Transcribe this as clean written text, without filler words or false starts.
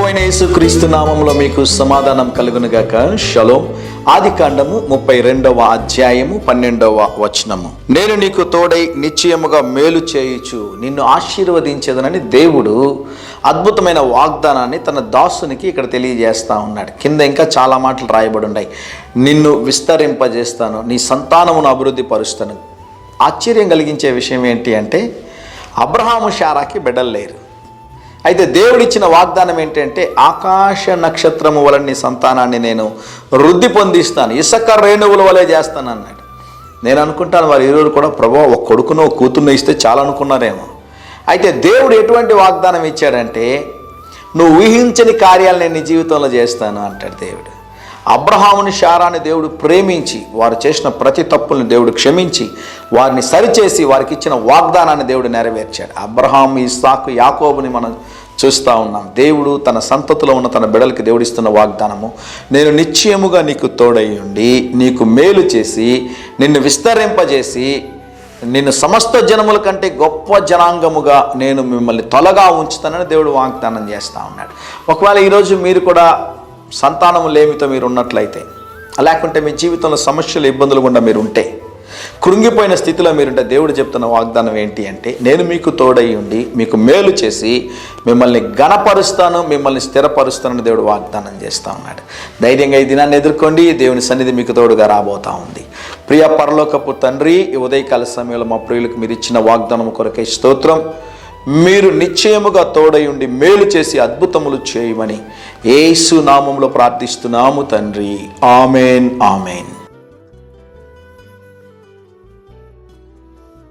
ప్రభువైన యేసుక్రీస్తు నామములో మీకు సమాధానం కలుగునుగాక. షలోం. ఆదికాండము 32వ అధ్యాయము 12వ వచనము. నేను నీకు తోడై నిశ్చయముగా మేలు చేయుచు నిన్ను ఆశీర్వదించేదనని దేవుడు అద్భుతమైన వాగ్దానాన్ని తన దాసునికి ఇక్కడ తెలియజేస్తా ఉన్నాడు. కింద ఇంకా చాలా మాటలు రాయబడి ఉన్నాయి. నిన్ను విస్తరింపజేస్తాను, నీ సంతానమును అభివృద్ధి పరుస్తాను. ఆశ్చర్యం కలిగించే విషయం ఏంటి అంటే, అబ్రహాము శారాకి బిడ్డలు లేరు. అయితే దేవుడిచ్చిన వాగ్దానం ఏంటంటే, ఆకాశ నక్షత్రము వలన నీ సంతానాన్ని నేను వృద్ధి పొందిస్తాను, ఇసక రేణువుల వలె చేస్తాను అన్నాడు. నేను అనుకుంటాను వారు ఇరువురు కూడా ప్రభువా ఒక కొడుకునో కూతుర్నో ఇస్తే చాలా అనుకున్నారేమో. అయితే దేవుడు ఎటువంటి వాగ్దానం ఇచ్చాడంటే, నువ్వు ఊహించని కార్యాలు నేను నీ జీవితంలో చేస్తాను అంటాడు దేవుడు. అబ్రహాముని శారాని దేవుడు ప్రేమించి వారు చేసిన ప్రతి తప్పుల్ని దేవుడు క్షమించి వారిని సరిచేసి వారికి ఇచ్చిన వాగ్దానాన్ని దేవుడు నెరవేర్చాడు. అబ్రహాము, ఇస్సాకు, యాకోబుని మనం చూస్తూ ఉన్నాం. దేవుడు తన సంతతిలో ఉన్న తన బిడ్డలకి దేవుడిస్తున్న వాగ్దానము, నేను నిశ్చయముగా నీకు తోడై ఉండి నీకు మేలు చేసి నిన్ను విస్తరింపజేసి నిన్ను సమస్త జనముల కంటే గొప్ప జనాంగముగా నేను మిమ్మల్ని తొలగా ఉంచుతానని దేవుడు వాగ్దానం చేస్తూ ఉన్నాడు. ఒకవేళ ఈరోజు మీరు కూడా సంతానము లేమితో మీరు ఉన్నట్లయితే, లేకుంటే మీ జీవితంలో సమస్యలు ఇబ్బందులు గుండా మీరు ఉంటే, కృంగిపోయిన స్థితిలో మీరుంటే, దేవుడు చెప్తున్న వాగ్దానం ఏంటి అంటే, నేను మీకు తోడై ఉండి మీకు మేలు చేసి మిమ్మల్ని ఘనపరుస్తాను, మిమ్మల్ని స్థిరపరుస్తానని దేవుడు వాగ్దానం చేస్తూ ఉన్నాడు. ధైర్యంగా ఈ దినాన్ని ఎదుర్కోండి. దేవుని సన్నిధి మీకు తోడుగా రాబోతూ ఉంది. ప్రియ పరలోకపు తండ్రి, ఈ ఉదయకాల సమయంలో మా ప్రియులకు మీరు ఇచ్చిన వాగ్దానం కొరకై స్తోత్రం. మీరు నిశ్చయముగా తోడై ఉండి మేలు చేసి అద్భుతములు చేయమని యేసు నామములో ప్రార్థిస్తున్నాము తండ్రి. Amen, amen.